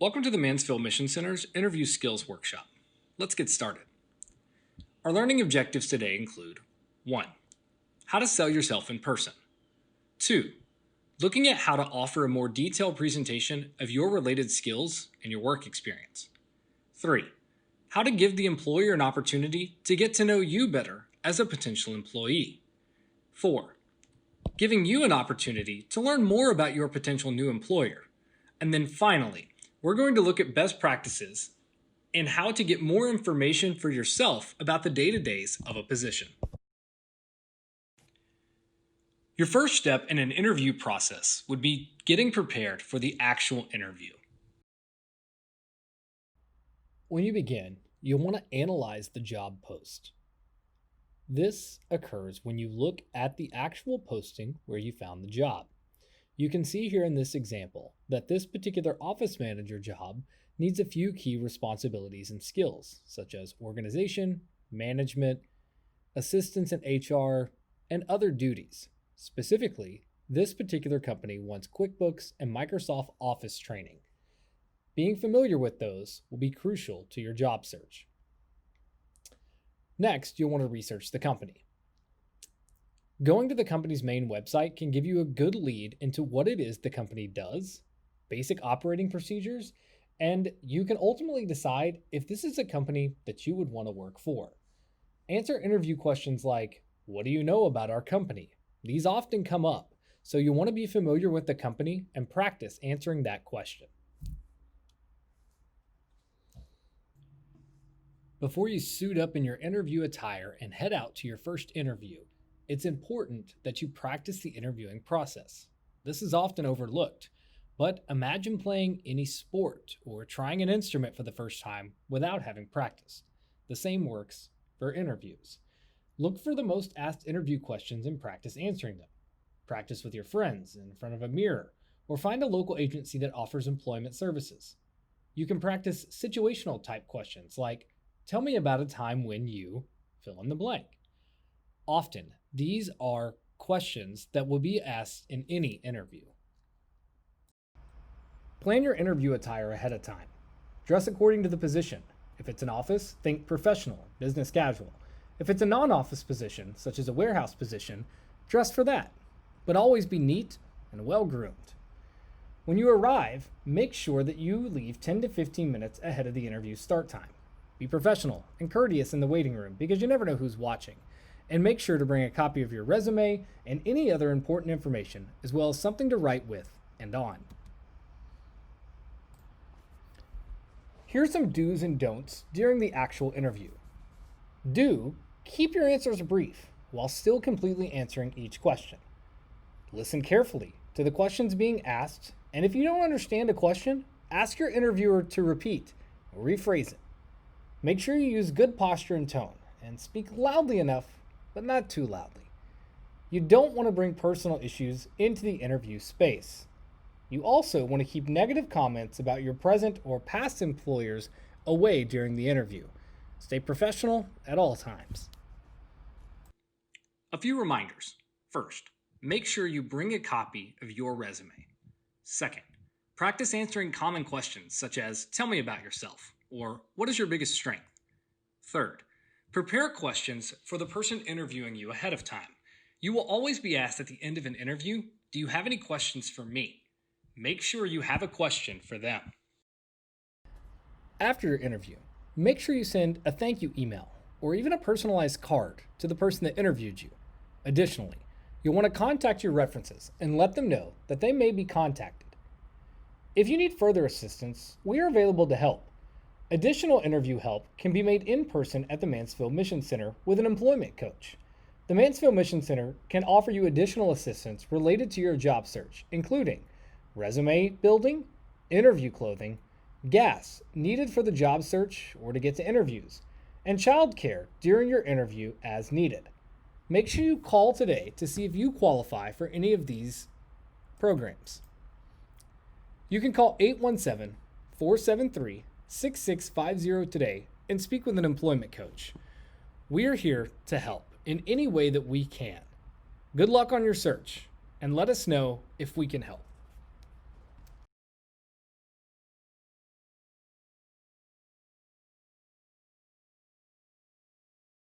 Welcome to the Mansfield Mission Center's Interview Skills Workshop. Let's get started. Our learning objectives today include 1. How to sell yourself in person. 2. Looking at how to offer a more detailed presentation of your related skills and your work experience. 3. How to give the employer an opportunity to get to know you better as a potential employee. 4. Giving you an opportunity to learn more about your potential new employer. And then finally, we're going to look at best practices and how to get more information for yourself about the day-to-days of a position. Your first step in an interview process would be getting prepared for the actual interview. When you begin, you'll want to analyze the job post. This occurs when you look at the actual posting where you found the job. You can see here in this example that this particular office manager job needs a few key responsibilities and skills, such as organization, management, assistance in HR, and other duties. Specifically, this particular company wants QuickBooks and Microsoft Office training. Being familiar with those will be crucial to your job search. Next, you'll want to research the company. Going to the company's main website can give you a good lead into what it is the company does, basic operating procedures, and you can ultimately decide if this is a company that you would want to work for. Answer interview questions like, "What do you know about our company?" These often come up, so you want to be familiar with the company and practice answering that question. Before you suit up in your interview attire and head out to your first interview, it's important that you practice the interviewing process. This is often overlooked, but imagine playing any sport or trying an instrument for the first time without having practice. The same works for interviews. Look for the most asked interview questions and practice answering them. Practice with your friends in front of a mirror, or find a local agency that offers employment services. You can practice situational type questions like, "Tell me about a time when you," fill in the blank. Often, these are questions that will be asked in any interview. Plan your interview attire ahead of time. Dress according to the position. If it's an office, think professional, business casual. If it's a non-office position, such as a warehouse position, dress for that, but always be neat and well-groomed. When you arrive, make sure that you leave 10 to 15 minutes ahead of the interview start time. Be professional and courteous in the waiting room because you never know who's watching. And make sure to bring a copy of your resume and any other important information, as well as something to write with and on. Here are some do's and don'ts during the actual interview. Do keep your answers brief while still completely answering each question. Listen carefully to the questions being asked, and if you don't understand a question, ask your interviewer to repeat or rephrase it. Make sure you use good posture and tone, and speak loudly enough, but not too loudly. You don't want to bring personal issues into the interview space. You also want to keep negative comments about your present or past employers away during the interview. Stay professional at all times. A few reminders. First, make sure you bring a copy of your resume. Second, practice answering common questions such as, "Tell me about yourself," or "What is your biggest strength?" Third, prepare questions for the person interviewing you ahead of time. You will always be asked at the end of an interview, "Do you have any questions for me?" Make sure you have a question for them. After your interview, make sure you send a thank you email or even a personalized card to the person that interviewed you. Additionally, you'll want to contact your references and let them know that they may be contacted. If you need further assistance, we are available to help. Additional interview help can be made in person at the Mansfield Mission Center with an employment coach. The Mansfield Mission Center can offer you additional assistance related to your job search, including resume building, interview clothing, gas needed for the job search or to get to interviews, and childcare during your interview as needed. Make sure you call today to see if you qualify for any of these programs. You can call 817-473-6650 today and speak with an employment coach. We are here to help in any way that we can. Good luck on your search, and let us know if we can help.